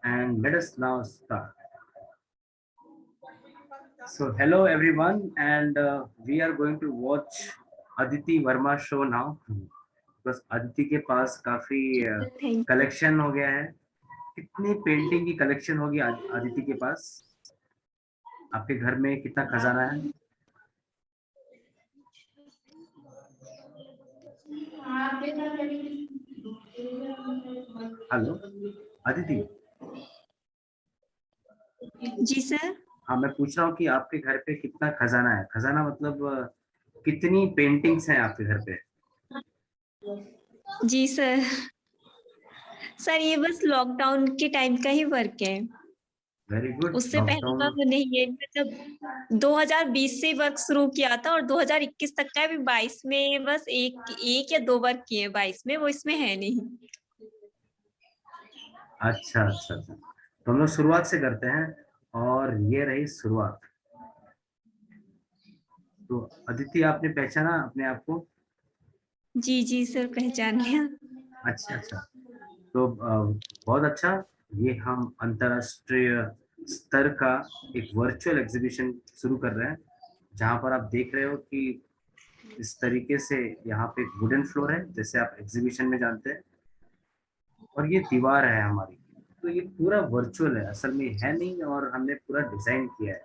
and let us now start. So hello everyone, and we are going to watch Aditi Verma show now. बस अदिति के पास काफी Thank collection हो गया है। कितनी पेंटिंग की कलेक्शन होगी अदिति के पास? आपके घर में कितना खजाना है? हेलो अदिति। जी सर। हाँ, मैं पूछ रहा हूँ कि आपके घर पे कितना खजाना है? खजाना मतलब कितनी पेंटिंग्स हैं आपके घर पे? जी सर। सर ये बस लॉकडाउन के टाइम का ही वर्क है। Very good. उससे पहले का वो नहीं है। मतलब 2020 से वर्क शुरू किया था और 2021 तक का है। अभी 22 में बस एक या दो वर्क किए, 22 में, वो इसमें है नहीं। अच्छा अच्छा अच्छा, तो हम लोग शुरुआत से करते हैं और ये रही शुरुआत। तो अदिति, आपने पहचाना अपने आप को? जी जी सर, पहचान लिया। अच्छा अच्छा, तो बहुत अच्छा। ये हम अंतरराष्ट्रीय स्तर का एक वर्चुअल एग्जीबिशन शुरू कर रहे हैं, जहां पर आप देख रहे हो कि इस तरीके से यहाँ पे एक वुडन फ्लोर है, जैसे आप एग्जीबिशन में जानते हैं, और ये दीवार है हमारी। तो ये पूरा वर्चुअल है, असल में है नहीं, और हमने पूरा डिजाइन किया है।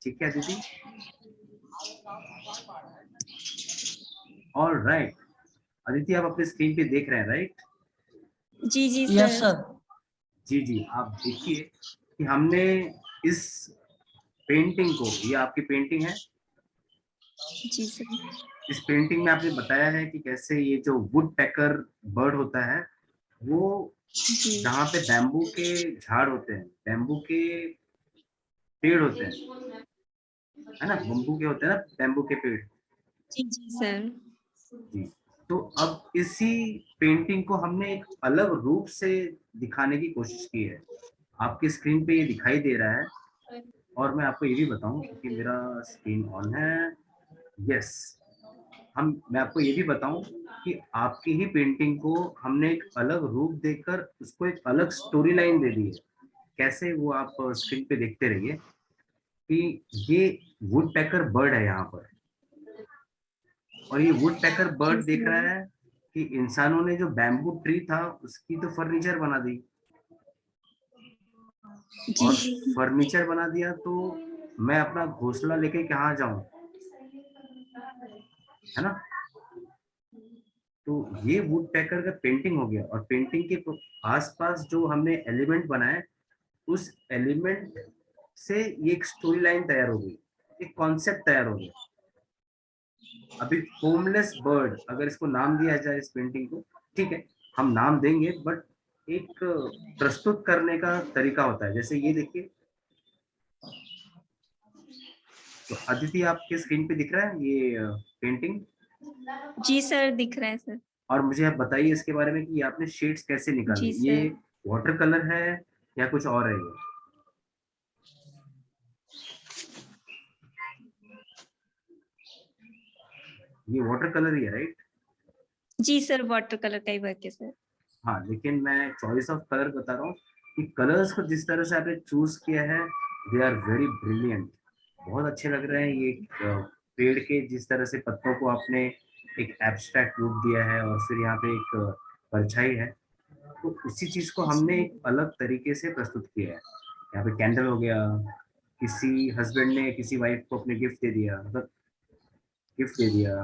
ठीक है दीदी? All right. अदिति, आप अपने स्क्रीन पे देख रहे हैं, राइट? जी जी यस सर। सर। जी जी, आप देखिए कि हमने इस पेंटिंग को, ये आपकी पेंटिंग है, जी सर। इस पेंटिंग में आपने बताया है कि कैसे ये जो वुड पैकर बर्ड होता है, वो जी जहाँ पे बैम्बू के झाड़ होते हैं, बैम्बू के पेड़ होते हैं, है ना, बम्बू के होते हैं ना, बैम्बू के पेड़। जी जी सर। जी, तो अब इसी पेंटिंग को हमने एक अलग रूप से दिखाने की कोशिश की है। आपकी स्क्रीन पे ये दिखाई दे रहा है, और मैं आपको ये भी बताऊं कि मेरा स्क्रीन ऑन है। यस, मैं आपको ये भी बताऊं कि आपकी ही पेंटिंग को हमने एक अलग रूप देकर उसको एक अलग स्टोरी लाइन दे दी है। कैसे, वो आप स्क्रीन पे देखते रहिए कि ये वुड पैकर बर्ड है यहाँ पर, और ये वुड पैकर जी बर्ड देख रहा सर। है कि इंसानों ने जो बैम्बू ट्री था उसकी तो फर्नीचर बना दी, जी और फर्नीचर बना दिया तो मैं अपना घोंसला लेके कहाँ जाऊं, है ना? तो ये वुड पैकर का पेंटिंग हो गया, और पेंटिंग के आसपास जो हमने एलिमेंट बनाए, उस एलिमेंट से ये एक स्टोरी लाइन तैयार हो गई, एक कॉन्सेप्ट तैयार हो गया। अभी होमलेस बर्ड, अगर इसको नाम दिया जाए इस पेंटिंग को, ठीक है, हम नाम देंगे, बट एक प्रस्तुत करने का तरीका होता है। जैसे ये देखिए, तो अदिति, आपके स्क्रीन पे दिख रहा है ये पेंटिंग? जी सर, दिख रहा है सर। और मुझे आप बताइए इसके बारे में कि आपने शेड्स कैसे निकाले, जी ये सर। वाटर कलर है या कुछ और है? ये वाटर कलर ही है, राइट? जी सर, वाटर कलर का ही वर्क है सर। हाँ, लेकिन मैं चॉइस ऑफ कलर बता रहा हूँ कि कलर्स को जिस तरह से आपने चूज किया है, दे आर वेरी ब्रिलियंट। बहुत अच्छे लग रहे हैं ये। पेड़ के जिस तरह से पत्तों को आपने एक एब्स्ट्रैक्ट रूप दिया है, और फिर यहाँ पे एक परछाई है, तो उसी चीज को हमने एक अलग तरीके से प्रस्तुत किया है। यहाँ पे कैंडल हो गया, किसी हस्बैंड ने किसी वाइफ को अपने गिफ्ट दे दिया, मतलब गिफ्ट दे दिया,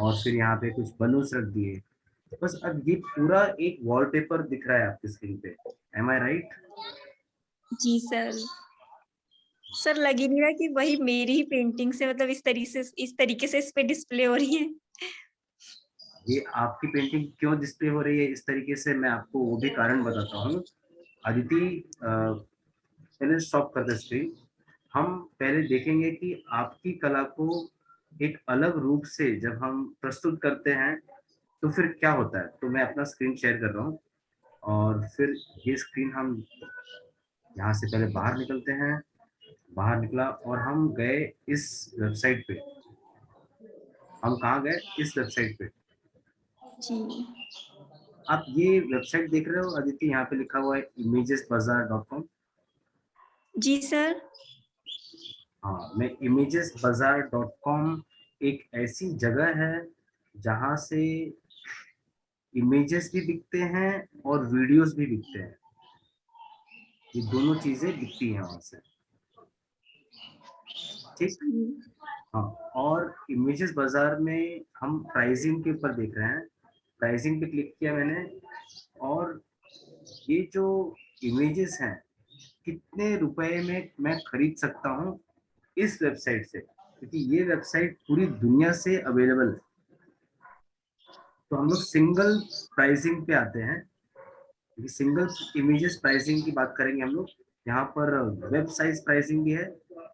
और फिर यहाँ पे कुछ बलून्स रख दिए। बस अब ये पूरा एक वॉलपेपर दिख रहा है आपकी स्क्रीन पे। एम आई राइट? जी सर। सर लग ही नहीं रहा कि वही मेरी ही पेंटिंग से, मतलब इस तरीके से इस पे डिस्प्ले हो रही है। ये आपकी पेंटिंग क्यों डिस्प्ले हो रही है इस तरीके से, मैं आपको वो भी कारण बताता हूँ। अदिति, पहले स्टॉप कर दे स्क्रीन। हम पहले देखेंगे कि आपकी कला को एक अलग रूप से जब हम प्रस्तुत करते हैं तो फिर क्या होता है। तो मैं अपना स्क्रीन शेयर कर रहा हूँ, और फिर ये स्क्रीन हम यहाँ से पहले बाहर निकलते हैं। बाहर निकला और हम गए इस वेबसाइट पे। हम कहाँ गए? इस वेबसाइट पे। जी आप ये वेबसाइट देख रहे हो अदिति, यहाँ पे लिखा हुआ है imagesbazaar.com। जी सर। हाँ, मैं imagesbazaar.com एक ऐसी जगह है जहाँ से इमेजेस भी बिकते हैं और वीडियोस भी बिकते हैं, ये दोनों चीजें बिकती हैं वहां से। ठीक। हाँ, और इमेजेस बाजार में हम प्राइसिंग के ऊपर देख रहे हैं, प्राइसिंग पे क्लिक किया मैंने, और ये जो इमेजेस हैं कितने रुपए में मैं खरीद सकता हूँ इस वेबसाइट से, क्योंकि ये वेबसाइट पूरी दुनिया से अवेलेबल है। तो हम लोग सिंगल प्राइसिंग पे आते हैं, क्योंकि सिंगल इमेजेस प्राइसिंग की बात करेंगे हम लोग। यहाँ पर वेब साइज प्राइसिंग भी है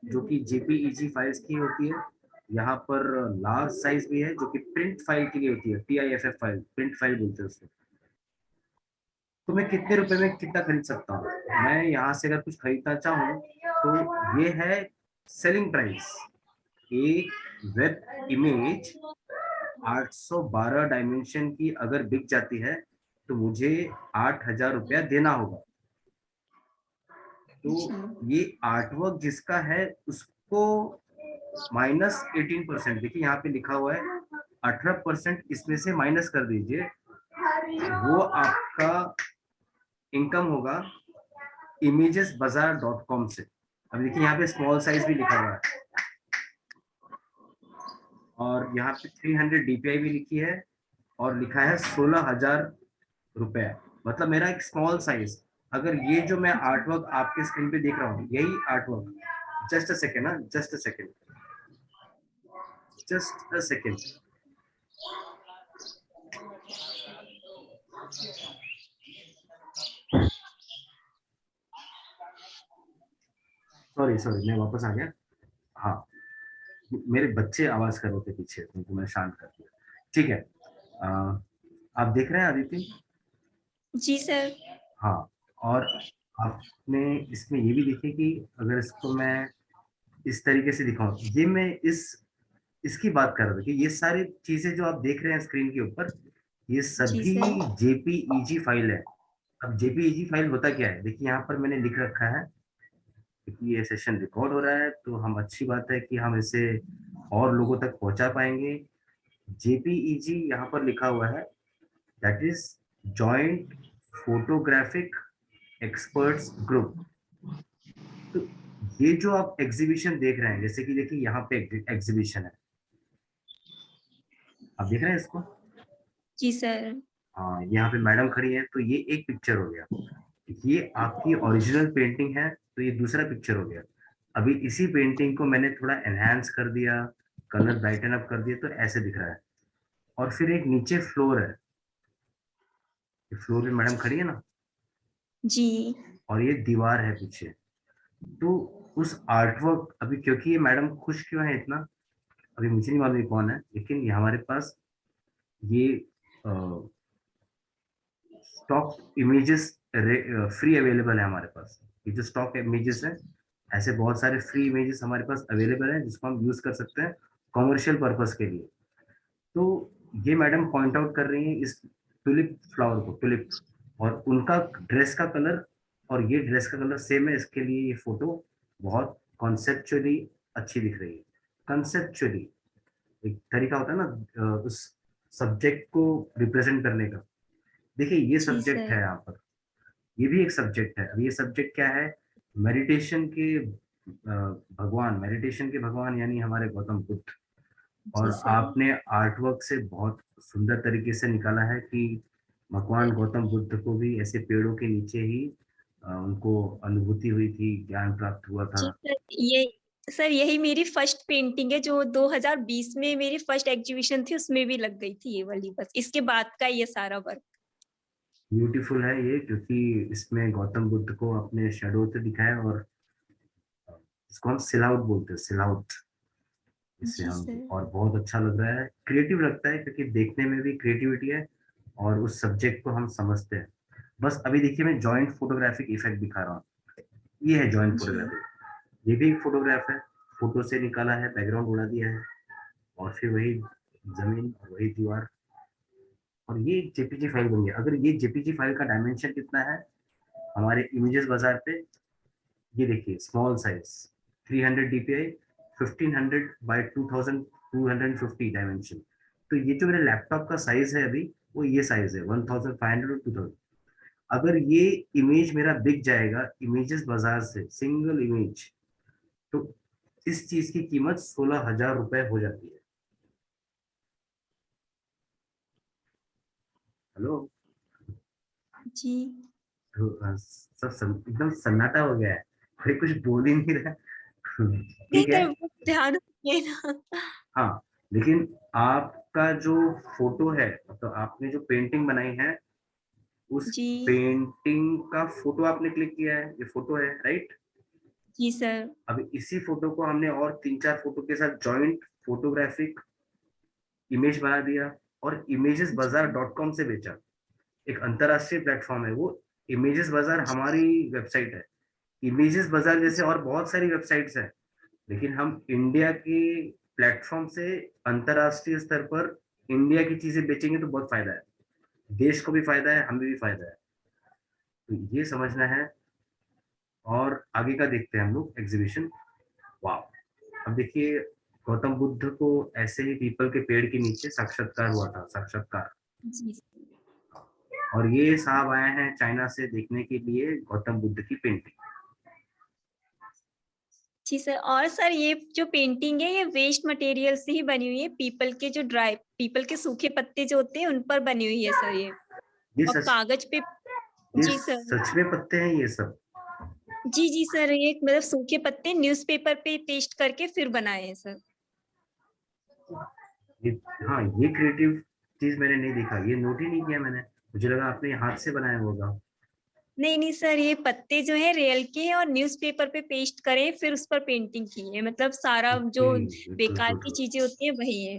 जो कि जेपीईजी फाइल्स की होती है, यहाँ पर लार्ज साइज भी है जो कि प्रिंट फाइल के लिए होती है, PIFF फाइल, प्रिंट फाइल बोलते हैं उसको। तो मैं कितने रुपए में कितना खरीद सकता हूँ, मैं यहाँ से अगर कुछ खरीदना चाहूँ तो ये है सेलिंग प्राइस। एक वेब इमेज 812 डायमेंशन की अगर बिक जाती है तो मुझे 8,000 रुपया देना होगा। तो ये आर्टवर्क जिसका है उसको -18%, देखिए यहाँ पे लिखा हुआ है 18% इसमें से माइनस कर दीजिए, वो आपका इनकम होगा imagesbazaar.com से। अब देखिए यहाँ पे स्मॉल साइज भी लिखा हुआ है, और यहाँ पे 300 DPI भी लिखी है, और लिखा है 16,000 रुपए। मतलब मेरा एक स्मॉल साइज, अगर ये जो मैं आर्टवर्क आपके स्क्रीन पे देख रहा हूँ यही आर्टवर्क, जस्ट अ सेकेंड ना, just a second, just a second. Sorry sorry, मैं वापस आ गया। हाँ, मेरे बच्चे आवाज कर रहे थे पीछे, तो उनको मैं शांत कर दिया। ठीक है, आप देख रहे हैं आदित्य? जी सर। हाँ, और आपने इसमें ये भी देखिए कि अगर इसको मैं इस तरीके से दिखाऊं, ये मैं इसकी बात कर रहा था कि ये सारी चीजें जो आप देख रहे हैं स्क्रीन के ऊपर, ये जी सभी सर। जेपीईजी फाइल है। अब जेपीईजी फाइल होता क्या है, देखिए यहाँ पर मैंने लिख रखा है कि ये सेशन रिकॉर्ड हो रहा है, तो हम अच्छी बात है कि हम इसे और लोगों तक पहुंचा पाएंगे। जेपीईजी यहाँ पर लिखा हुआ है, that is joint photographic experts group. तो ये जो आप एग्जीबिशन देख रहे हैं, जैसे कि देखिए यहाँ पे एग्जीबिशन है, आप देख रहे हैं इसको? जी सर। हाँ, यहाँ पे मैडम खड़ी है, तो ये एक पिक्चर हो गया। ये आपकी ओरिजिनल पेंटिंग है, तो ये दूसरा पिक्चर हो गया। अभी इसी पेंटिंग को मैंने थोड़ा एनहांस कर दिया, कलर ब्राइटन अप कर दिया, तो ऐसे दिख रहा है। और फिर एक नीचे फ्लोर है, फ्लोर पे मैडम खड़ी है ना, जी। और ये दीवार है पीछे। तो उस आर्टवर्क, अभी क्योंकि ये मैडम खुश क्यों है इतना, अभी मुझे नहीं मालूम ये कौन है, लेकिन ये हमारे पास ये स्टॉक इमेजेस फ्री अवेलेबल है हमारे पास। ये जो स्टॉक इमेजेस है, ऐसे बहुत सारे फ्री इमेजेस हमारे पास अवेलेबल है जिसको हम यूज कर सकते हैं कॉमर्शियल पर्पस के लिए। तो ये मैडम पॉइंट आउट कर रही है इस टुलिप फ्लावर को, टुलिप, और उनका ड्रेस का कलर और ये ड्रेस का कलर सेम है, इसके लिए ये फोटो बहुत कॉन्सेप्चुअली अच्छी दिख रही है। कंसेप्चुअली एक तरीका होता है ना उस सब्जेक्ट को रिप्रेजेंट करने का। देखिए ये जी सब्जेक्ट है सर। यहाँ पर, ये भी एक सब्जेक्ट है। अब ये सब्जेक्ट क्या है, मेडिटेशन के भगवान, मेडिटेशन के भगवान यानी हमारे गौतम बुद्ध। जी और सर। आपने आर्टवर्क से बहुत सुंदर तरीके से निकाला है कि भगवान गौतम बुद्ध को भी ऐसे पेड़ों के नीचे ही उनको अनुभूति हुई थी, ज्ञान प्राप्त हुआ था। जी सर, ये सर यही मेरी फर्स्ट पेंटिंग है जो 2020 में मेरी फर्स्ट एग्जीबिशन थी, उसमें भी लग गई थी ये वाली, बस इसके बाद का ये सारा वर्क। ब्यूटीफुल है ये, क्योंकि इसमें गौतम बुद्ध को अपने शेडो से दिखाया, और इसको हम सिलाउट बोलते हैं, सिलाउट इससे जी हम। सर। और बहुत अच्छा लग रहा है, क्रिएटिव लगता है, क्योंकि देखने में भी क्रिएटिविटी है और उस सब्जेक्ट को हम समझते हैं। बस अभी देखिए मैं जॉइंट फोटोग्राफिक इफेक्ट दिखा रहा हूँ, ये है जॉइंट जी। फोटोग्राफी। ये भी एक फोटोग्राफ है, फोटो से निकाला है, बैकग्राउंड उड़ा दिया है, और फिर वही जमीन और वही दीवार। और ये जेपीजी फाइल बन गया। अगर ये जेपीजी फाइल का डायमेंशन कितना है हमारे इमेजेस बाजार पे, ये देखिए small size 300 DPI 1500 by 2250 dimension. तो ये जो मेरे लैपटॉप का साइज है अभी वो ये साइज है 1500 और 2000। अगर ये इमेज मेरा बिक जाएगा इमेजेस बाजार से सिंगल इमेज, तो इस चीज की कीमत 16,000 रुपए हो जाती है। हेलो। जी तो सब एकदम सन्नाटा हो गया है, कोई कुछ बोल ही नहीं रहा है। नहीं ठीक है। कर वो ध्यान रखिए ना। हाँ, लेकिन आपका जो फोटो है मतलब आपने जो पेंटिंग बनाई है उस जी पेंटिंग का फोटो आपने क्लिक किया है, ये फोटो है राइट। जी सर। अब इसी फोटो को हमने और 3-4 फोटो के साथ जॉइंट फोटोग्राफिक इमेज बना दिया और इमेजेस बाजार जी डॉट कॉम से बेचा। एक अंतरराष्ट्रीय प्लेटफॉर्म है वो। इमेजेस बाजार हमारी वेबसाइट है। इमेजेस बाजार जैसे और बहुत सारी वेबसाइट्स हैं, लेकिन हम इंडिया की प्लेटफॉर्म से अंतरराष्ट्रीय स्तर पर इंडिया की चीजें बेचेंगे तो बहुत फायदा है, देश को भी फायदा है, हमें भी फायदा है। तो ये समझना है। और आगे का देखते हैं हम लोग एग्जीबिशन। वाह। अब देखिए गौतम बुद्ध को ऐसे ही पीपल के पेड़ के नीचे साक्षात्कार हुआ था, साक्षात्कार। जी और ये साहब आए हैं चाइना से देखने के लिए गौतम बुद्ध की पेंटिंग। जी सर। और सर ये जो पेंटिंग है ये वेस्ट मटेरियल से ही बनी हुई है, पीपल के जो ड्राई पीपल के सूखे पत्ते जो होते हैं उन पर बनी हुई है सर ये। ये और सच, कागज पे। ये जी सर। सच में पत्ते हैं ये सब। जी जी सर, ये मतलब सूखे पत्ते न्यूज़पेपर पे पेस्ट करके फिर बनाए हैं सर। ये, हाँ ये क्रिएटिव चीज मैंने नहीं देखा, ये नोट ही नहीं किया मैंने। मुझे लगा आपने हाथ से बनाया होगा। नहीं नहीं सर, ये पत्ते जो है रियल के हैं और न्यूज़पेपर पे पेस्ट करे फिर उस पर पेंटिंग की है, मतलब सारा ओके, जो बिल्कुल बेकार गुड की गुड। चीजें होती है वही है।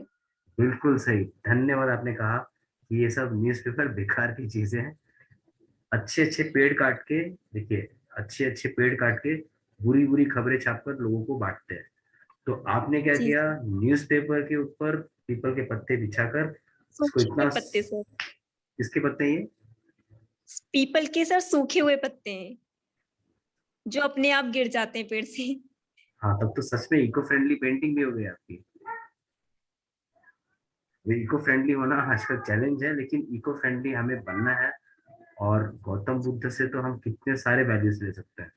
बिल्कुल सही, धन्यवाद आपने कहा कि ये सब न्यूज़पेपर बेकार की चीजें हैं। अच्छे अच्छे पेड़ काट के देखिए, अच्छे अच्छे पेड़ काट के बुरी बुरी खबरें छापकर लोगों को बांटते हैं। तो आपने क्या जी किया, सर। न्यूज़पेपर के ऊपर पीपल के पत्ते बिछाकर इसको सूखे हुए इतना पत्ते सर। किसके पत्ते हैं ये? पीपल के सर सूखे हुए पत्ते हैं जो अपने आप गिर जाते हैं पेड़ से। हाँ तब तो सच में इको फ्रेंडली पेंटिंग भी हो गई आपकी। ये इको फ्रेंडली होना आजकल चैलेंज है, लेकिन इको फ्रेंडली हमें बनना है। और गौतम बुद्ध से तो हम कितने सारे वैल्यूज ले सकते हैं,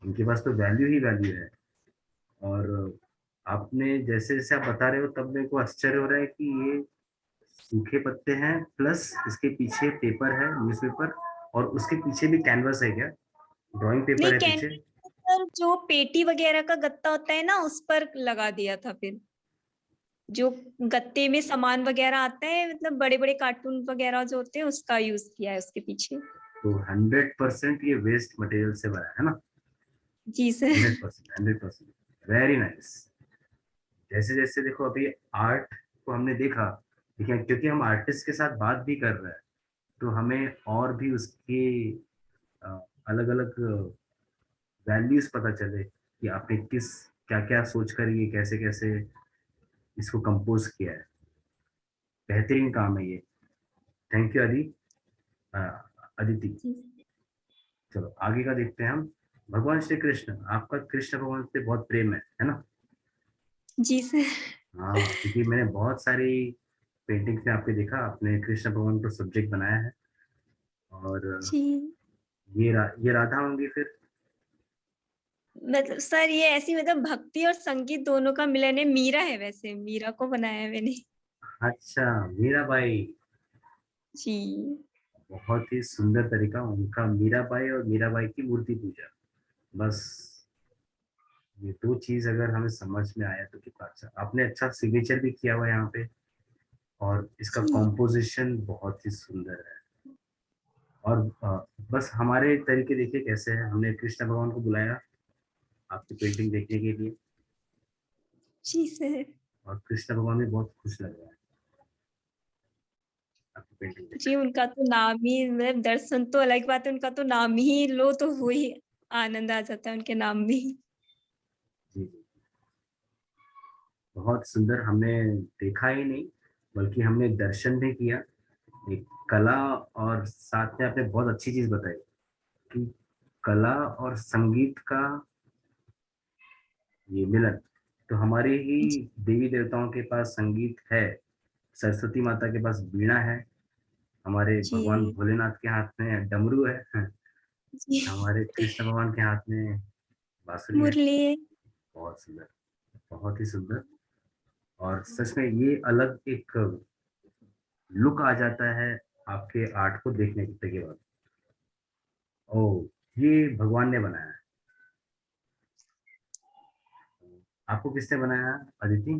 उनके पास तो वैल्यू ही वैल्यू है। और आपने जैसे जैसे आप बता रहे हो तब मेरे को आश्चर्य हो रहा है कि ये सूखे पत्ते हैं प्लस इसके पीछे पेपर है न्यूज़पेपर, और उसके पीछे भी कैनवस है क्या, ड्राइंग नहीं, पेपर है पीछे? कैनवस पर जो पेटी वगैरह का गत्ता होता है ना उस पर लगा दिया था फिर। जो गत्ते में सामान वगैरह आता है, मतलब बड़े बड़े कार्टून वगैरह जो होते हैं उसका यूज किया है उसके पीछे। तो 100% ये वेस्ट मटेरियल से बना है ना? जी सर। 100%, 100%। Very nice. जैसे जैसे देखो अभी आर्ट को हमने देखा, देखिए क्योंकि हम आर्टिस्ट के साथ बात भी कर रहे हैं तो हमें और भी उसकी अलग अलग वैल्यूज पता चले कि आपने किस क्या क्या सोच कर ये कैसे कैसे इसको कंपोज किया है। बेहतरीन काम है ये। थैंक यू अ, अदिति। चलो आगे का देखते हैं हम। भगवान श्री कृष्ण, आपका कृष्ण भगवान से बहुत प्रेम है ना? जी सर। हाँ, क्योंकि मैंने बहुत सारी पेंटिंग्स में आपके देखा, आपने कृष्ण भगवान को सब्जेक्ट बनाया है। और जी ये राधा होंगी फिर? मतलब सर ये ऐसी मतलब भक्ति और संगीत दोनों का मिलन है, मीरा है, वैसे मीरा को बनाया है मैंने। अच्छा, मीराबाई। जी बहुत ही सुंदर तरीका उनका, मीराबाई और मीराबाई की मूर्ति पूजा। बस ये दो चीज अगर हमें समझ में आया तो कितना अच्छा। आपने अच्छा सिग्नेचर भी किया हुआ है यहाँ पे, और इसका जी कॉम्पोजिशन बहुत ही सुंदर है। और बस हमारे तरीके देखिए कैसे है, हमने कृष्ण भगवान को बुलाया आपकी पेंटिंग देखने के लिए, जी सर। और कृष्ण भगवान भी बहुत खुश लग रहा है आपकी पेंटिंग देख जी कर। उनका तो नाम ही मतलब दर्शन तो अलग बात है, उनका तो नाम ही लो तो वही आनंद आ जाता है उनके नाम में ही। जी जी, बहुत सुंदर। हमने देखा ही नहीं बल्कि हमने दर्शन भी किया। एक कला और साथ में आपने बहुत अच्छी चीज बताई कि कला और संगीत का ये मिलन। तो हमारे ही देवी देवताओं के पास संगीत है, सरस्वती माता के पास वीणा है, हमारे भगवान जी भोलेनाथ के हाथ में डमरू है, जी। हमारे कृष्ण भगवान के हाथ में बांसुरी है। मुरली है। बहुत सुंदर, बहुत ही सुंदर। और सच में ये अलग एक लुक आ जाता है आपके आर्ट को देखने के बाद। ओ, ये भगवान ने बनाया है। आपको किसने बनाया अदिति?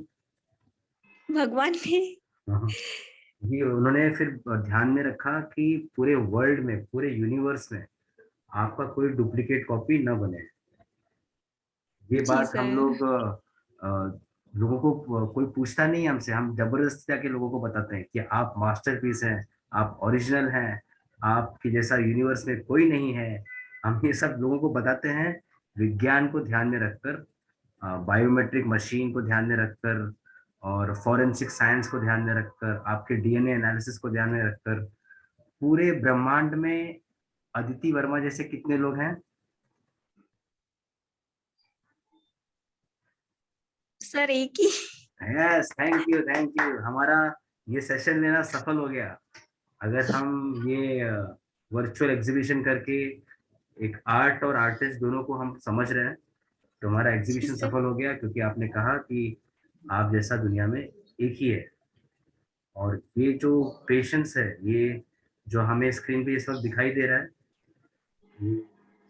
भगवान ने। हाँ, ये उन्होंने फिर ध्यान में रखा कि पूरे वर्ल्ड में, पूरे यूनिवर्स में आपका कोई डुप्लीकेट कॉपी न बने। ये जी बात हम सर। लोग लोगों को कोई पूछता नहीं है हमसे, हम जबरदस्ती जाके लोगों को बताते हैं कि आप मास्टरपीस हैं, आप ओरिजिनल हैं, आपके जैसा यूनिवर्स में कोई नहीं है। हम ये सब लोगों को बताते हैं विज्ञान को ध्यान में रखकर, बायोमेट्रिक मशीन को ध्यान में रखकर, और फॉरेंसिक साइंस को ध्यान में रखकर, आपके डीएनए एनालिसिस को ध्यान में रखकर। पूरे ब्रह्मांड में अदिति वर्मा जैसे कितने लोग हैं? सर एक ही। Yes, thank you, thank you. हमारा ये सेशन लेना सफल हो गया। अगर हम ये वर्चुअल एग्जीबिशन करके एक आर्ट और आर्टिस्ट दोनों को हम समझ रहे हैं, तो हमारा जी एग्जीबिशन सर। सफल हो गया, क्योंकि आपने कहा कि आप जैसा दुनिया में एक ही है। और ये जो पेशेंस है, ये जो हमें स्क्रीन पे इस वक्त दिखाई दे रहा है,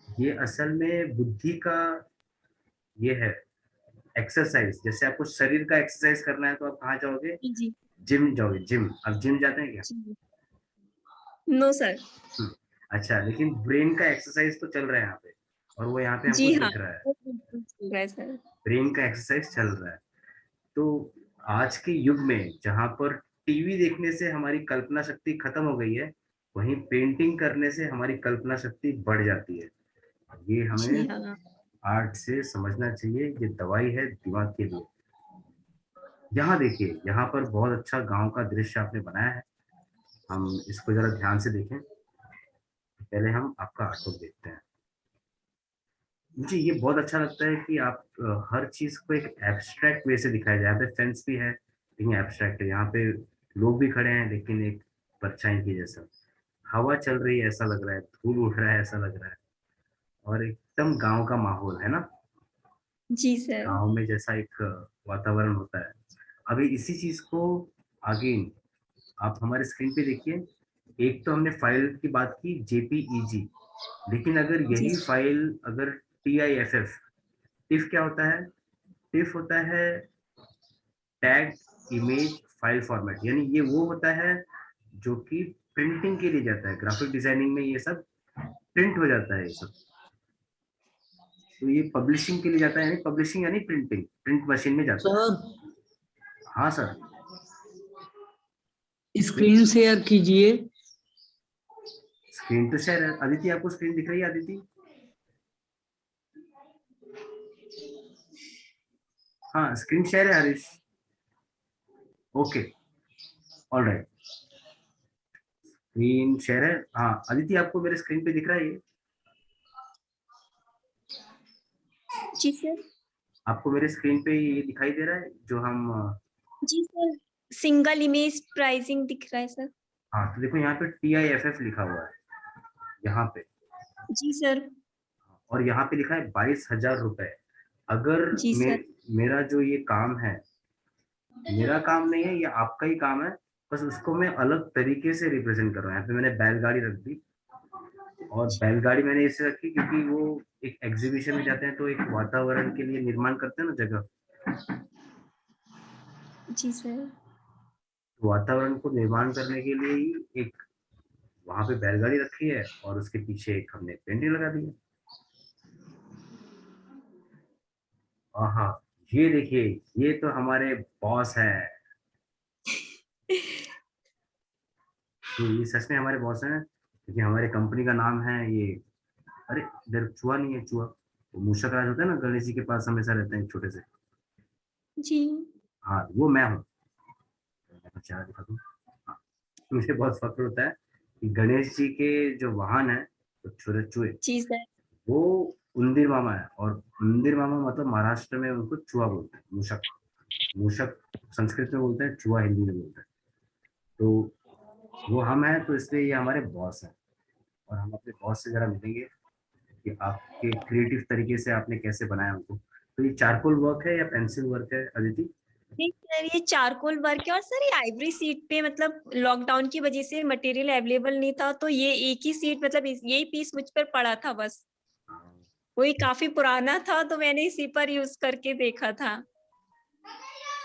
ये असल में बुद्धि का ये है एक्सरसाइज। जैसे आपको शरीर का एक्सरसाइज करना है तो आप कहाँ जाओगे? जी जिम जाओगे। जिम, आप जिम जाते हैं क्या? जी। No sir. हम्म, अच्छा, लेकिन ब्रेन का एक्सरसाइज तो चल रहा है यहाँ पे, और वो यहाँ पे हमको जी हाँ, दिख रहा है। वो बिल्कुल चल रहा है सर। ब्रेन का एक्सरसाइज चल रहा है। तो आज के युग में जहाँ पर टीवी देखने से हमारी कल्पना शक्ति खत्म हो गई है, वहीं पेंटिंग करने से हमारी कल्पना शक्ति बढ़ जाती है। ये जी हमें हाँ। आर्ट से समझना चाहिए, ये दवाई है दिमाग के लिए। यहाँ देखिए, यहाँ पर बहुत अच्छा गांव का दृश्य आपने बनाया है। हम इसको जरा ध्यान से देखें। पहले हम आपका आर्टवर्क देखते हैं। मुझे ये बहुत अच्छा लगता है कि आप हर चीज को एक एब्स्ट्रैक्ट वे से दिखाया जाए। यहाँ पे फेंस भी है लेकिन एब्स्ट्रैक्ट है, यहाँ पे लोग भी खड़े हैं लेकिन एक परछाई के जैसा, हवा चल रही है ऐसा लग रहा है, धूल उड़ रहा है ऐसा लग रहा है, और एकदम गांव का माहौल है ना। जी सर। गांव में जैसा एक वातावरण होता है। अभी इसी चीज को आगे आप हमारे स्क्रीन पे देखिए। एक तो हमने फाइल की बात की जेपीईजी, लेकिन अगर जी यही फाइल अगर टीआईएफएफ, टिफ क्या होता है? टिफ होता है टैग इमेज फाइल फॉर्मेट, यानी ये वो होता है जो कि प्रिंटिंग के लिए जाता है। ग्राफिक डिजाइनिंग में ये सब प्रिंट हो जाता है ये सब। तो ये पब्लिशिंग के लिए जाता है, यानी पब्लिशिंग यानी प्रिंटिंग, प्रिंट मशीन में जाता है। सर हाँ सर। ये स्क्रीन शेयर कीजिए। स्क्रीन तो शेयर है। अदिति, आपको स्क्रीन दिख रही है अदिति? हाँ, स्क्रीन शेयर है Harish. Okay, all right, screen share है। हाँ अदिति, आपको मेरे स्क्रीन पे दिख रहा है ये? जी सर। आपको मेरे स्क्रीन पे ये दिखाई दे रहा है जो हम जी सर, सिंगल इमेज प्राइसिंग दिख रहा है सर। हाँ, तो देखो यहाँ पे टीआईएफएफ लिखा हुआ है यहाँ पे, जी सर। और यहाँ पे लिखा है 22,000 रुपए। अगर जी सर। मेरा जो ये काम है, मेरा काम नहीं है, ये आपका ही काम है, बस उसको मैं अलग तरीके से रिप्रेजेंट कर रहा हूँ। यहाँ पे मैंने बैलगाड़ी रख दी, और बैलगाड़ी मैंने इससे रखी क्योंकि वो एक एग्जीबिशन में जाते हैं तो एक वातावरण के लिए निर्माण करते हैं ना जगह, जी सर। तो वातावरण को निर्माण करने के लिए ही एक वहां पे बैलगाड़ी रखी है, और उसके पीछे एक हमने पेंटिंग लगा दी है। हाँ, ये देखिए, ये तो हमारे बॉस है। ये सच में हमारे बॉस हैं, क्योंकि हमारे कंपनी का नाम है ये। अरे इधर चूहा नहीं है, चूहा वो मूषक राज होता है ना, गणेश जी के पास हमेशा रहते हैं छोटे से। जी। हाँ, वो मैं हूँ। मैं चेहरा दिखा दूँ। हाँ, मुझे बहुत फक्र होता है कि गणेश जी के जो वाहन है, तो छुरे चूहे, जी सर। वो उंदीर मामा है। और उंदीर मामा मतलब महाराष्ट्र में उनको चूहा बोलते हैं, मूषक। मूषक संस्कृत में बोलते हैं, चूहा हिंदी में बोलते हैं। तो वो हम हैं, तो इसलिए ये हमारे बॉस हैं। और हम अपने बॉस से जरा मिलेंगे कि आपके क्रिएटिव तरीके से आपने कैसे बनाया उनको। तो ये चारकोल वर्क है या पेंसिल वर्क है अदिति? नहीं सर, ये चारकोल वर्क है, और सर ये आइवरी सीट पे, मतलब लॉकडाउन की वजह से मटेरियल अवेलेबल नहीं था, तो ये एक ही सीट, मतलब यही पीस मुझ पर पड़ा था बस। वही काफी पुराना था, तो मैंने इसी पर यूज करके देखा था।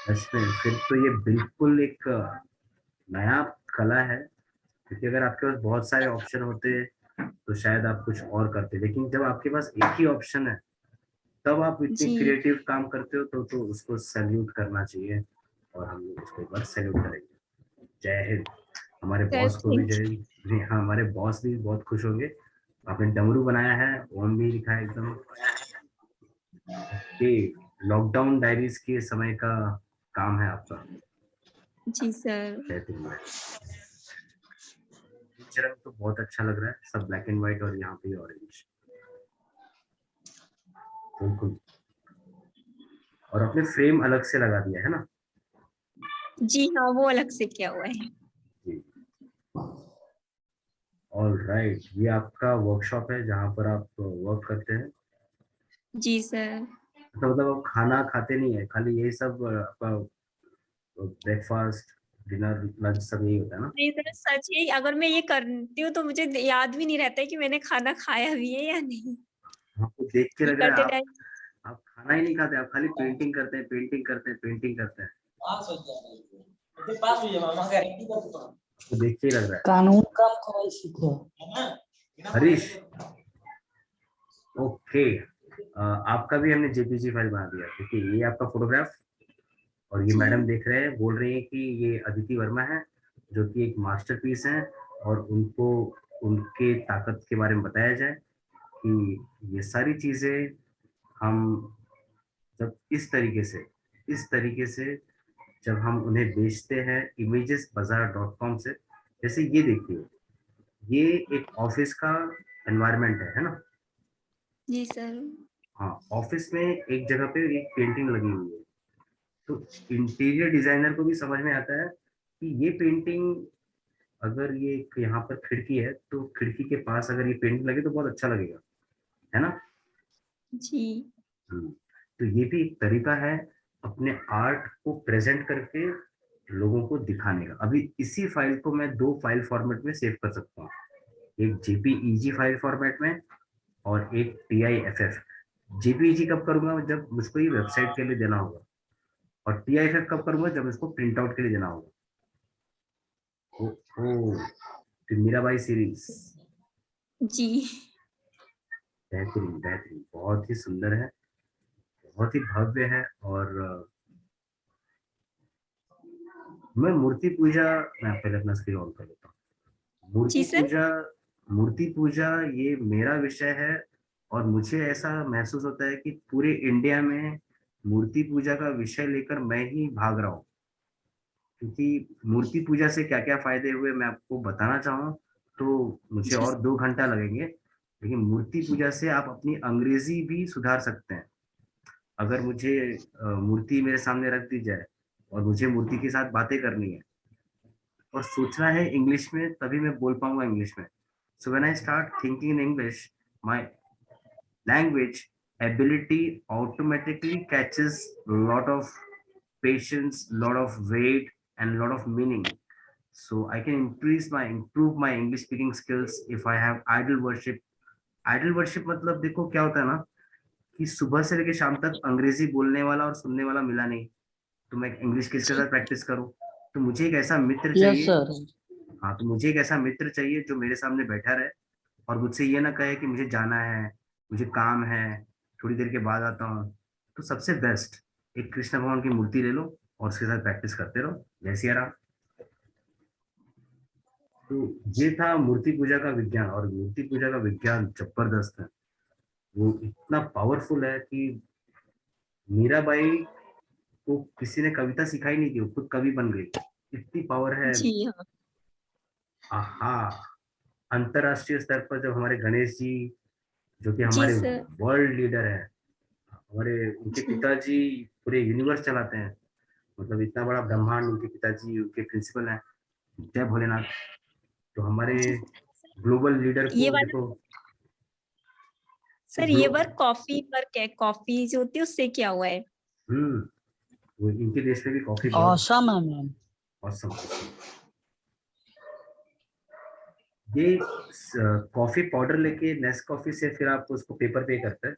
सच में फिर तो ये बिल्कुल एक नया कला है। क्योंकि अगर आपके पास बहुत सारे ऑप्शन होते तो शायद आप कुछ और करते, लेकिन जब आपके पास एक ही ऑप्शन है तब आप इतनी जी क्रिएटिव काम करते हो, तो उसको सैल्यूट करना चाहिए। और हम लोग उसको एक बार सैल्यूट करेंगे। जय हिंद। हमारे सर, बॉस को भी थैंक जय हिंद। जी हाँ, हमारे बॉस भी बहुत खुश होंगे। आपने डमरू बनाया है, ओम भी लिखा है एकदम। कि लॉकडाउन डायरीज के समय का काम है आपका। यू। जी सर। बेहतरीन है। नीचे रंग तो बहुत अच्छा लग रहा है, सब ब्लैक एंड व्हाइट और यहाँ पे ऑरेंज। बिल्कुल। और आपने फ्रेम अलग से लगा दिया है ना? जी हाँ, वो अलग से किया हुआ है। जी। ऑल राइट, ये आपका वर्कशॉप है जहाँ पर आप वर्क करते हैं? जी सर। तो मतलब आप खाना खाते नहीं है, खाली यही सब आपका ब्रेकफास्ट, डिनर, लंच सब यही होता है ना? नहीं सर, सच है, अगर मैं ये करती हूँ तो मुझे याद भी नहीं रहता है कि मैंने खाना खाया भी है या नहीं। आपको देख के ये लग रहा करते है टाइम। आप खाना ही नहीं खाते, आप खाली पेंटिंग करते हैं, पेंटिंग करते हैं, पेंटिंग करते हैं। आपको देख के ही लग रहा है। कानून काम करायला शिकव. हरीश, ओके। आपका भी हमने जेपीजी फाइल बना दिया, क्योंकि ये आपका फोटोग्राफ। और ये मैडम जी। देख रहे हैं, बोल रही है कि ये अदिति वर्मा है, जो कि एक मास्टरपीस है। और उनको उनके ताकत के बारे में बताया जाए कि ये सारी चीजें हम जब इस तरीके से जब हम उन्हें बेचते हैं imagesbazaar.com से। जैसे ये देखिए, ये एक ऑफिस का एनवायरनमेंट है ना? जी सर। हाँ, ऑफिस में एक जगह पे एक पेंटिंग लगी हुई है। तो इंटीरियर डिजाइनर को भी समझ में आता है कि ये पेंटिंग, अगर ये यहाँ पर खिड़की है तो खिड़की के पास अगर ये पेंटिंग लगे तो बहुत अच्छा लगेगा, है ना? जी। तो ये भी एक तरीका है अपने आर्ट को प्रेजेंट करके लोगों को दिखाने का। अभी इसी फाइल को मैं दो फाइल फॉर्मेट में सेव कर सकता हूँ, एक जेपीईजी फाइल फॉर्मेट में और एक टीआईएफएफ। जेपीईजी कब करूंगा? जब मुझको ये वेबसाइट के लिए देना होगा। और टीआईएफएफ कब करूंगा? जब इसको प्रिंट आउट के लिए देना होगा। ओ, ओ, तो मीराबाई सीरीज जी। बेहतरीन, बेहतरीन, बहुत ही सुंदर है, बहुत ही भव्य है। और मैं मूर्ति पूजा, मैं पहले अपना स्क्रीन ऑन कर लेता हूँ। जी मूर्ति सर। पूजा, मूर्ति पूजा ये मेरा विषय है। और मुझे ऐसा महसूस होता है कि पूरे इंडिया में मूर्ति पूजा का विषय लेकर मैं ही भाग रहा हूँ। क्योंकि मूर्ति पूजा से क्या क्या फायदे हुए मैं आपको बताना चाहूँ तो मुझे जी। और 2 घंटा लगेंगे। लेकिन मूर्ति पूजा से आप अपनी अंग्रेजी भी सुधार सकते हैं। अगर मुझे मूर्ति मेरे सामने रख दी जाए और मुझे मूर्ति के साथ बातें करनी है और सोचना है इंग्लिश में, तभी मैं बोल पाऊंगा इंग्लिश में। So when I start thinking in English, my language ability automatically catches lot of patience, lot of weight, and lot of meaning. So I can improve my English speaking skills if I have idle worship. Idol worship मतलब देखो क्या होता है ना, कि सुबह से लेकर शाम तक अंग्रेजी बोलने वाला और सुनने वाला मिला नहीं, तो मैं इंग्लिश किसके जी। साथ प्रैक्टिस करूं? तो मुझे एक ऐसा मित्र Yes, चाहिए। sir. हाँ, तो मुझे एक ऐसा मित्र चाहिए जो मेरे सामने बैठा रहे और मुझसे ये ना कहे कि मुझे जाना है, मुझे काम है, थोड़ी देर के बाद आता हूँ। तो सबसे बेस्ट, एक कृष्ण भगवान की मूर्ति ले लो और उसके साथ प्रैक्टिस करते रहो। जय सिया राम। तो ये था मूर्ति पूजा का विज्ञान। और मूर्ति पूजा का विज्ञान जबरदस्त है। वो इतना पावरफुल है कि मीराबाई को किसी ने कविता सिखाई नहीं थी, वो खुद कवि बन गई। इतनी पावर है। जी हाँ। हाँ, अंतरराष्ट्रीय स्तर पर जब हमारे गणेश जी, जो कि जी हमारे सर। वर्ल्ड लीडर है, हमारे उनके जी पिताजी पूरे यूनिवर्स चलाते हैं, मतलब इतना बड़ा ब्रह्मांड उनके पिताजी उनके प्रिंसिपल हैं, जय भोलेनाथ। तो हमारे जी ग्लोबल लीडर ये को वाला देखो। सर, ये वर्क कॉफी वर्क है, कॉफी जो होती है उससे क्या हुआ है? हम्म, वो इनके देश में भी कॉफी बहुत awesome है मैम। औसम। ये कॉफी पाउडर लेके नेस कॉफी से फिर आप उसको पेपर पे करते हैं।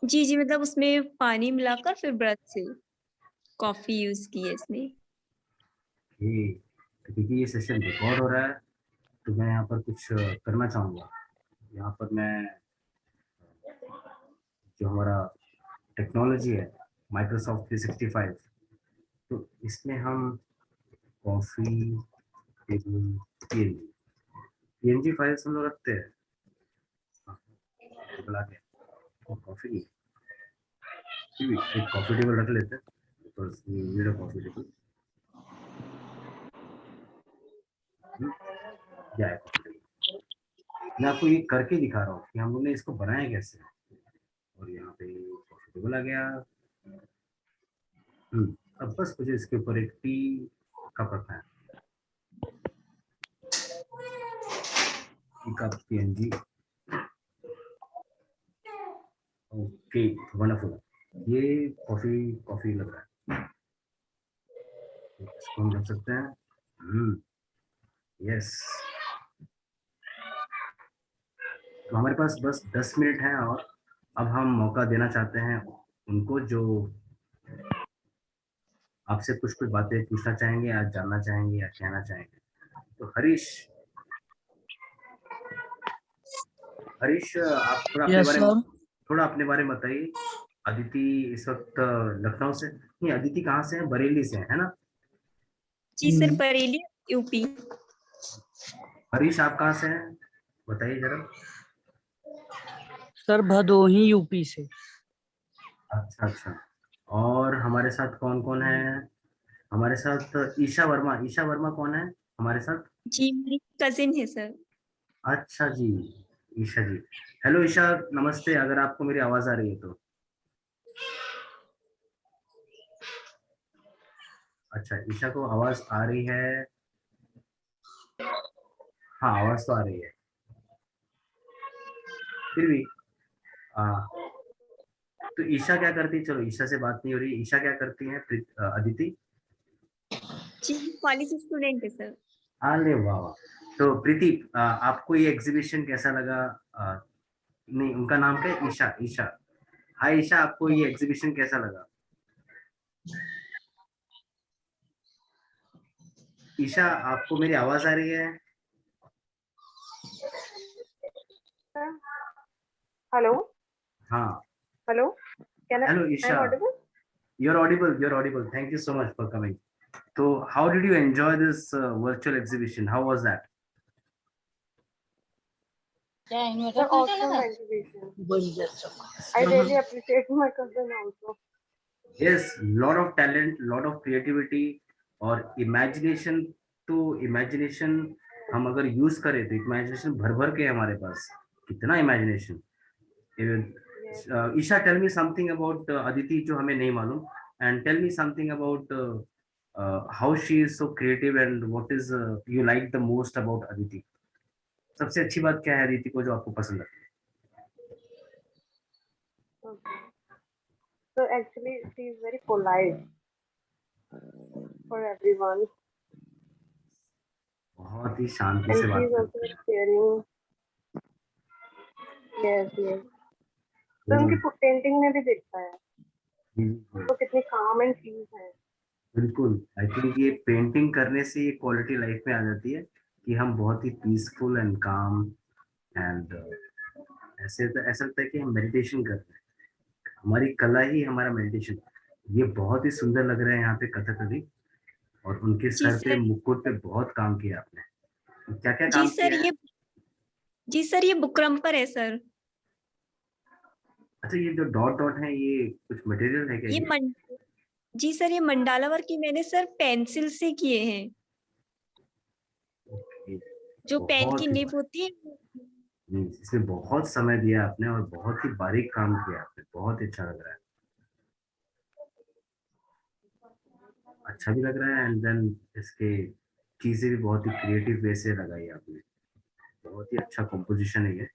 जी जी, मतलब उसमें पानी मिलाकर फिर ब्रश से कॉफी यूज की है इसमें। ये तो क्योंकि ये सेशन रिकॉर्ड हो रहा है, तो मैं यहाँ पर कुछ करना चाहूँगा। यहाँ पर मैं जो हमारा टेक्नोलॉजी है माइक्रोसॉफ्ट 365, तो इसमें हम coffee table PNG PNG files हम लोग रखते हैं। हाँ, टेबल आ गया, कॉफी नहीं, फिर भी एक कॉफी टेबल रख लेते हैं, because we need a coffee table. क्या है कॉफी टेबल, मैं आपको ये करके दिखा रहा हूँ कि हम लोग ने इसको बनाया कैसे। और यहाँ पे कॉफी टेबल आ गया। अब बस मुझे इसके ऊपर एक टी कप रखना है, tea cup PNG. Okay, wonderful. ये कॉफी कॉफी लग रहा है, इसको हम रख सकते हैं। यस, तो हमारे पास बस 10 मिनट है, और अब हम मौका देना चाहते हैं उनको जो आपसे कुछ कुछ बातें पूछना चाहेंगे या जानना चाहेंगे या कहना चाहेंगे। तो हरीश, हरीश आप यस सर। थोड़ा अपने बारे में बताइए। अदिति इस वक्त लखनऊ से नहीं, अदिति कहाँ से है, बरेली से है ना? जी सर, बरेली यूपी। हरीश आप कहाँ से हैं, बताइए जरा। सर भदोही यूपी से। अच्छा अच्छा, और हमारे साथ कौन कौन है? हमारे साथ ईशा वर्मा, ईशा वर्मा कौन है हमारे साथ? जी मेरी कजिन है सर। अच्छा जी, ईशा जी। हेलो ईशा, नमस्ते, अगर आपको मेरी आवाज आ रही है तो। अच्छा, ईशा को आवाज आ रही है? हाँ, आवाज तो आ रही है, फिर भी आ, तो ईशा क्या करती है, चलो ईशा से बात नहीं हो रही, ईशा क्या करती है अदिति? जी कॉलेज स्टूडेंट है सर। अरे वाह वाह। तो प्रीति, आपको ये एग्जीबिशन कैसा लगा? नहीं, उनका नाम क्या है, ईशा, ईशा। हाय ईशा, आपको ये एग्जीबिशन कैसा लगा? ईशा, आपको मेरी आवाज आ रही है? हेलो हाँ। Hello, can hello I Isha, am audible? you're audible, thank you so much for coming. So how did you enjoy this virtual exhibition, how was that? क्या The इन्वर्टर कहाँ चला awesome था? exhibition. बड़ी अच्छा। I really appreciate my cousin also. Yes, lot of talent, lot of creativity और imagination। तो imagination हम अगर यूज करें तो imagination भर भर के है हमारे पास, कितना imagination। Yes. Isha, tell me something about Aditi जो हमें नहीं मालूम, and tell me something about how she is so creative, and what is you like the most about Aditi. सबसे अच्छी बात क्या है अदिति को जो आपको पसंद है? Okay. So actually, she is very polite for everyone, बहुत ही शांति and से she बात is also करते हैं। sharing. Yes, yes. तो तो उनकी पेंटिंग में भी दिखता है जी, वो कितनी काम एंड चीज है। बिल्कुल, आई थिंक ये पेंटिंग करने से ये क्वालिटी लाइफ में आ जाती है कि हम बहुत ही पीसफुल एंड काम, एंड ऐसा लगता है कि हम मेडिटेशन कर रहे हैं, हमारी कला ही हमारा मेडिटेशन। ये बहुत ही सुंदर लग रहा है यहाँ पे कथकली, और उनके जी सर पे सर। मुकुट पे बहुत काम किया आपने, क्या क्या जी काम सर किया है? ये जी सर, ये बुकरम पर है सर। अच्छा, ये जो डॉट डॉट है ये कुछ मटेरियल है क्या ये ये? मन जी सर, ये मंडाला वर्क की मैंने सर पेंसिल से किए हैं। जो पेन बहुत की ही निब होती है जी, इसमें बहुत समय दिया आपने और बहुत ही बारीक काम किया आपने, बहुत ही अच्छा लग रहा है, अच्छा भी लग रहा है एंड देन इसके चीजें भी बहुत ही क्रिएटिव वे से लगाई आपने, बहुत ही अच्छा कॉम्पोजिशन है ये।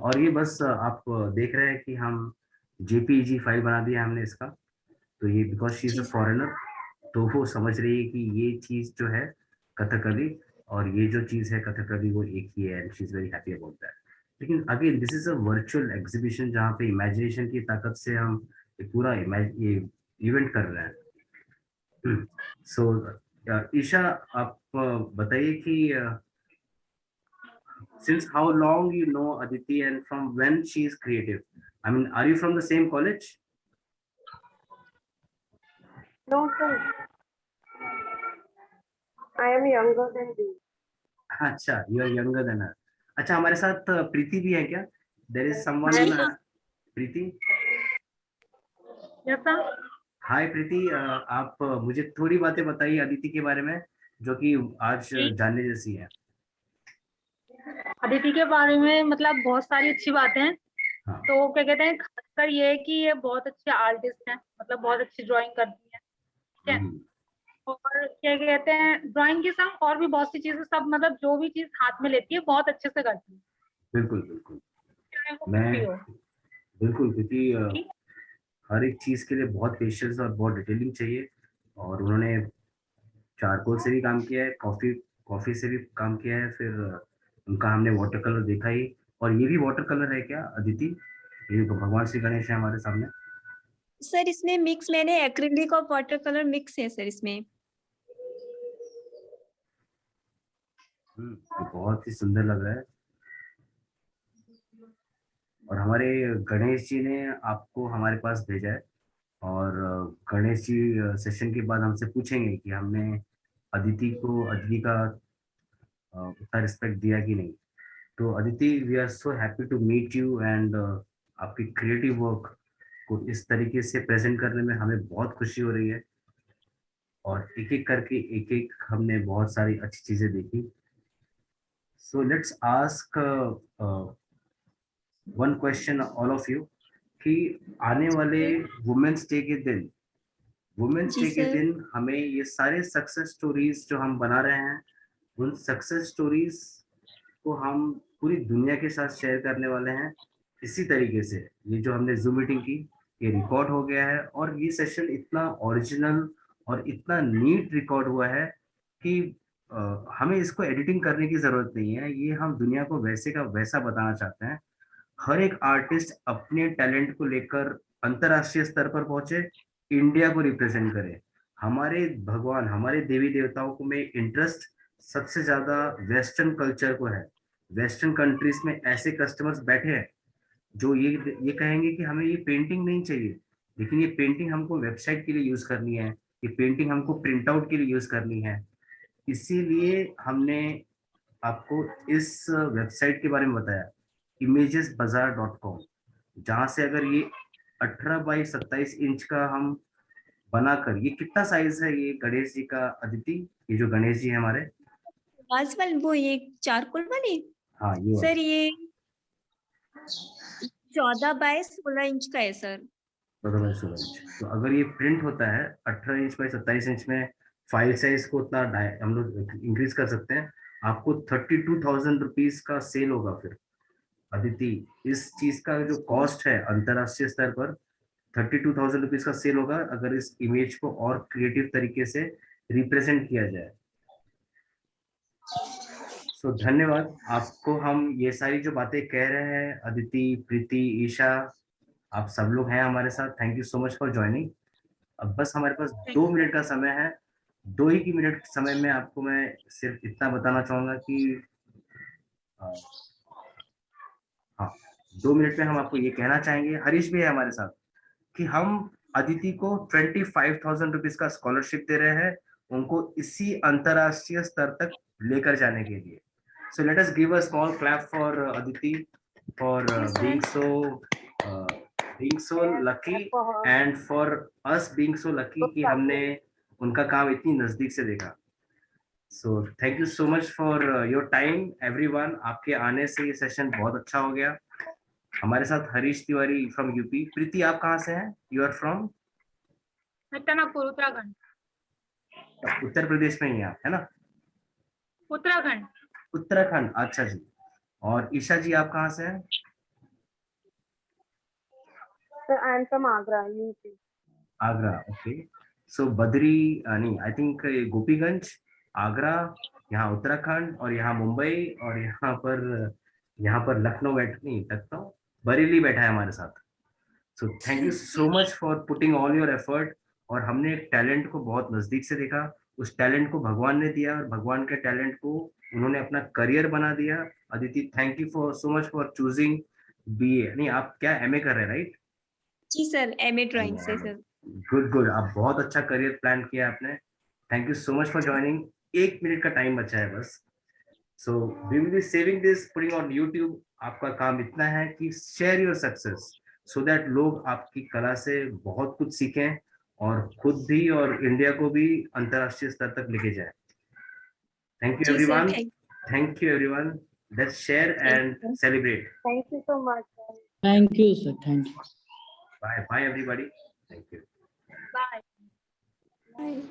और ये बस आप देख रहे हैं कि हम जेपीईजी फाइल बना दिया हमने इसका, तो ये बिकॉज शी इज अ जी फॉरेनर, तो वो समझ रही है कि ये चीज जो है कथकली और ये जो चीज है कथकली वो एक ही है and she is very happy about that. लेकिन again this is a virtual exhibition जहाँ पे इमेजिनेशन की ताकत से हम ये पूरा ये इवेंट कर रहे हैं। सो ईशा, आप बताइए कि since how long you know Aditi and from when she is creative? I mean, are you from the same college? No, sir. I am younger than you. अच्छा, you are younger than her. अच्छा, हमारे साथ प्रीति भी है क्या? There is I someone am Preeti. yes, sir. हाय प्रीति, आप मुझे थोड़ी बातें बताइए अदिति के बारे में जो कि आज जानने जैसी है। अदिति के बारे में मतलब बहुत सारी अच्छी बातें हैं। हाँ। तो क्या कहते हैं, खासकर ये है कि ये बहुत अच्छे आर्टिस्ट हैं, मतलब बहुत अच्छी ड्राइंग करती हैं, ठीक है। और क्या कहते हैं, ड्राइंग के संग और भी बहुत सी चीजें, सब मतलब जो भी चीज हाथ में लेती है बहुत अच्छे से करती है, बिल्कुल बिल्कुल, चाहे वो मैं कुछ भी हो। बिल्कुल, क्योंकि ठीक? हर एक चीज के लिए बहुत पेशेंस और बहुत डिटेलिंग चाहिए, और उन्होंने चारकोल से भी काम किया है, कॉफी कॉफी से भी काम किया है, फिर उनका हमने वाटर कलर देखा ही। और ये भी वाटर कलर है क्या अदिति? ये भगवान श्री गणेश है हमारे सामने। सर इसमें मिक्स मैंने एक्रिलिक और वाटर कलर मिक्स है सर इसमें। ये बहुत ही सुंदर लग रहा है। और हमारे गणेश जी ने आपको हमारे पास भेजा है, और गणेश जी सेशन के बाद हमसे पूछेंगे कि हमने अदिति का उतना रिस्पेक्ट दिया कि नहीं। तो Aditi, we are so happy to meet you and आपकी क्रिएटिव वर्क को इस तरीके से प्रेजेंट करने में हमें बहुत खुशी हो रही है, और एक एक करके एक एक हमने बहुत सारी अच्छी चीजें देखी। So let's ask one question all of you कि आने वाले वुमेन्स डे के दिन जी सर। हमें ये सारे सक्सेस स्टोरीज जो हम बना रहे हैं, उन सक्सेस स्टोरीज को हम पूरी दुनिया के साथ शेयर करने वाले हैं। इसी तरीके से ये जो हमने जूम मीटिंग की, ये रिकॉर्ड हो गया है, और ये सेशन इतना ओरिजिनल और इतना नीट रिकॉर्ड हुआ है कि हमें इसको एडिटिंग करने की जरूरत नहीं है। ये हम दुनिया को वैसे का वैसा बताना चाहते हैं। हर एक आर्टिस्ट अपने टैलेंट को लेकर अंतरराष्ट्रीय स्तर पर पहुंचे, इंडिया को रिप्रेजेंट करे। हमारे भगवान, हमारे देवी देवताओं को में इंटरेस्ट सबसे ज्यादा वेस्टर्न कल्चर को है। वेस्टर्न कंट्रीज में ऐसे कस्टमर्स बैठे हैं जो ये कहेंगे कि हमें ये पेंटिंग नहीं चाहिए, लेकिन ये पेंटिंग हमको वेबसाइट के लिए यूज करनी है, ये पेंटिंग हमको प्रिंट आउट के लिए यूज करनी है। इसीलिए हमने आपको इस वेबसाइट के बारे में बताया, imagesbazaar.com, जहां से अगर ये 18 बाई 27 इंच का हम बनाकर, ये कितना साइज है ये गणेश जी का अदिति? ये जो गणेश जी है हमारे, आज वाली वो ये चारकोल वाली? हाँ ये सर ये 14 बाय 16 इंच का है सर। 14 by 16 inch. तो अगर ये प्रिंट होता है 18 इंच बाई 27 इंच में, फाइल साइज को उतना हम लोग इंक्रीज कर सकते हैं। आपको 32,000 रुपीज का सेल होगा फिर अदिति। इस चीज का जो कॉस्ट है अंतरराष्ट्रीय स्तर पर 32,000 रुपीज का सेल होगा, अगर इस इमेज को और क्रिएटिव तरीके से रिप्रेजेंट किया जाए। सो धन्यवाद आपको। हम ये सारी जो बातें कह रहे हैं, अदिति, प्रीति, ईशा, आप सब लोग हैं हमारे साथ। Thank you so much for joining. अब बस हमारे पास 2 मिनट का समय है। 2 ही की मिनट समय में आपको मैं सिर्फ इतना बताना चाहूंगा कि हाँ, 2 मिनट में हम आपको ये कहना चाहेंगे, हरीश भी है हमारे साथ, कि हम अदिति को 25,000 रुपीज का स्कॉलरशिप दे रहे हैं उनको इसी अंतरराष्ट्रीय स्तर तक लेकर जाने के लिए। So let us give a small clap for Aditi for being so lucky and for us being so lucky कि हमने उनका काम इतनी नजदीक से देखा। So thank you so much for your time everyone. आपके आने से ये सेशन बहुत अच्छा हो गया। हमारे साथ हरीश तिवारी फ्रॉम यूपी। प्रीति आप कहाँ से हैं? You are from Tanakpur, Uttarakhand. Uttar Pradesh में ही आप, है ना? उत्तराखंड। उत्तराखंड, अच्छा जी। और ईशा जी आप कहाँ से हैं? Sir, I am from Agra, UP. Agra, okay. So Badri नहीं, आई थिंक गोपीगंज, आगरा, यहाँ उत्तराखंड, और यहाँ मुंबई, और यहाँ पर लखनऊ नहीं, लखनऊ, बरेली बैठा है हमारे साथ। So thank you so much for putting all your effort. और हमने एक टैलेंट को बहुत नजदीक से देखा। उस टैलेंट को भगवान ने दिया और भगवान के टैलेंट को उन्होंने अपना करियर बना दिया। Aditi, thank you for so much for choosing BA. नहीं, आप क्या एमए कर रहे हैं, राइट? जी सर, एमए ड्राइंग से सर। गुड गुड, आप बहुत अच्छा करियर प्लान किया आपने। Thank you so much for joining. 1 minute का टाइम बचा है बस। So we will be saving this, putting on YouTube. आपका काम इतना है कि share your success so that लोग आपकी कला से बहुत कुछ सीखें और खुद भी और इंडिया को भी अंतरराष्ट्रीय स्तर तक लेके जाए। थैंक यू जी sir, everyone. Thank you everyone. Let's share and thank celebrate. Thank you so much, sir. Thank you, sir. Thank you. Bye bye everybody. Thank you. Bye. You.